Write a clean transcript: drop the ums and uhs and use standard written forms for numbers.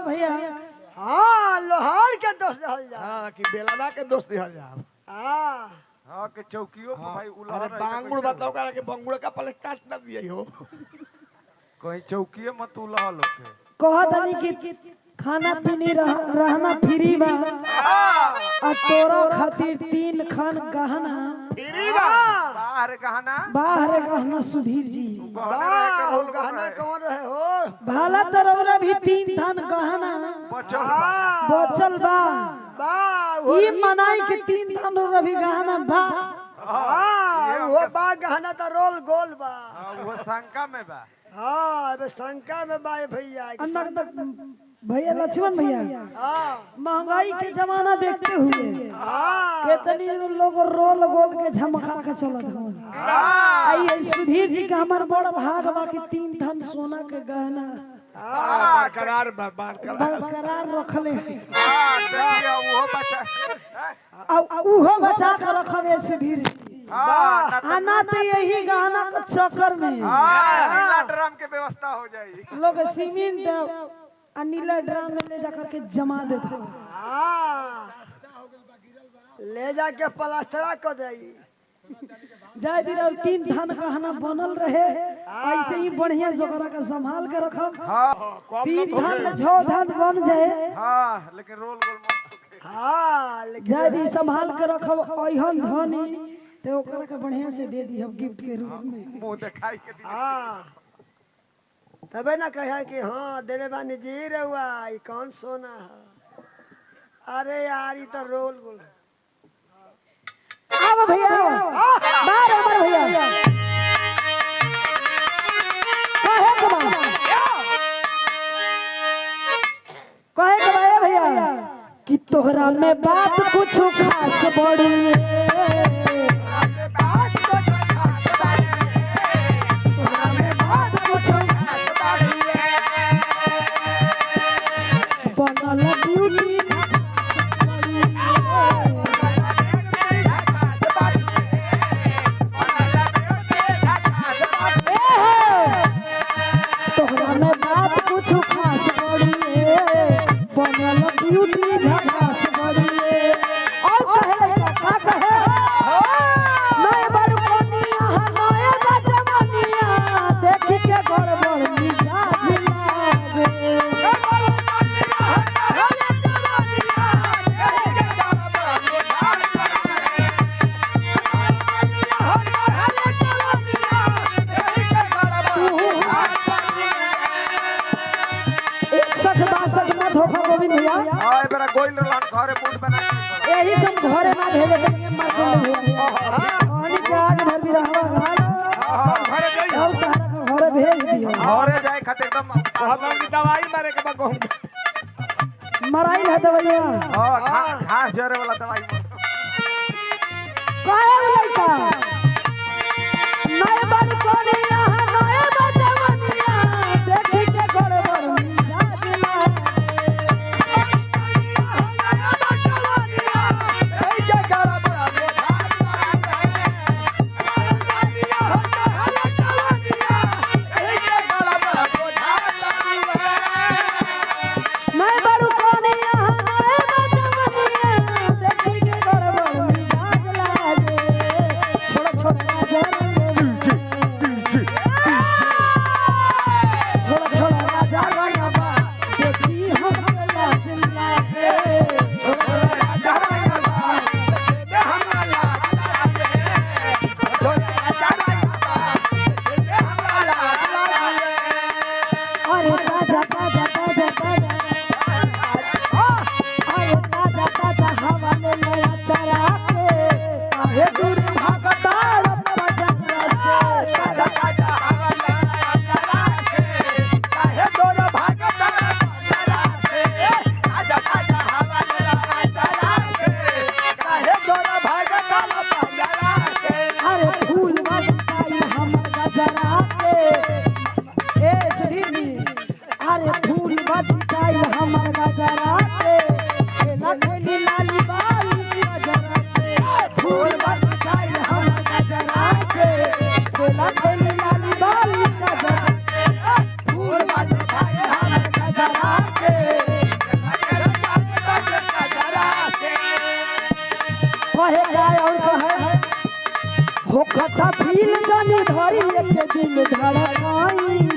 भैया हाँ लोहार के दोस्त हल जा हां कि बेलना के दोस्त दिहल जा हाँ हां के चौकियो पर भाई उलहर अरे बांगुड़ बताओ करा के बंगुड़ का पले काट ना दिए हो कहीं चौकिए मत उलह लोग के कह दनी कि खाना पीनी रहना फ्री बा आ तोरा खातिर 3 खान गहना फ्री बा बाहर गहना सुधीर जी वाह गहना कौन रहे हो भाला तरौरा भी 3 थान गहना बचल बा वाह ई मनाई के 3 थान रवि गहना बा वो बा गहना तो रोल गोल बा वो शंका में बा हाँ अब शंका में बा भैया अन्ना भैया लक्ष्मण भैया हाँ महंगाई के जमाना देखते हुए हाँ कितनी लोग रोल गोल के झमका के चलत हो आई सुधीर जी का हमार बड़ भाग बा कि 3 थान सोना के गहना बरकरार बरकरार रखले हां देखिए वो बच्चा उहो बचा के रखबे सुधीर जी आना तो यही गहना के चक्कर में नीला ड्रम के व्यवस्था हो जाई लोग सीमेंट आ नीला ड्राम में ले जाकर के जमा देते हाँ ले जाके प्लास्टरा कर दई जाय दिन और 3 थान गहना बनल रहे ऐसे ही बढ़िया जोकरा का संभाल के रखब हां 3 थान 6 थान बन जाए हां लेकिन रोल गोल मत होके हाँ जाय दिन संभाल के रखब ओहन धनी ते ओकरा के बढ़िया से दे दी हम गिफ्ट के रूप में मुंह दिखाई के दी हाँ तबे ना कहे कि हाँ देने बानी जी रहुआ ये कौन सोना है अरे यार ये तो रोल गोल अब भैया बार अमर भैया कहे के बारे भैया कि तोहरा में बात कुछ खास बड़ी बनल ब्यूटी तोहरा में बात कुछ खास बड़ी बनल ब्यूटी झकास बड़ी और कहे का कहे नए बड़ कोनिया नए बचवनिया देख के गड़बड़ मिजाज लागे गोविंद भैया हां ए बेरा गोइल रहन घरे मूड बना के यही सब घरे में भेजे के मार के पानी के आज भर भी रहवा हां घरे जाई और घरे भेज दियो घरे जाए खातिर एकदम हम की दवाई मारे के बा कहूं मराई है दवाइया हां घास जरे वाला दवाई काहे लइका नए बन कोनी यहाँ नए बचवनिया देख के गड़बड़ मिजाज नए बन कोनी यहाँ नए बचवनिया देख के गड़बड़ मिजाज लागे छोड़ छोड़ राजा छोड़ छोड़ राजा रंगवा देखी हम लाज लागे छोड़ छोड़ राजा रंगवा अरे राजा राजा राजा राजा अरे राजा राजा हवा में नया चला के काहे दूर भागता बजन से राजा राजा हवा में नया चला के काहे दूर भागता बजन से राजा राजा हवा में नया चला के काहे दूर भागता बजन से अरे फूल मचकाई हमर गजरा के ए सुधीर जी अरे फूल बचकाई हमर गजरा के केला खोली लाली बाली गजरा से फूल बचकाई हमर गजरा के केला खोली लाली बाली गजरा से फूल बचकाई हमर गजरा के दिल जानी धरी एक दिल धड़काई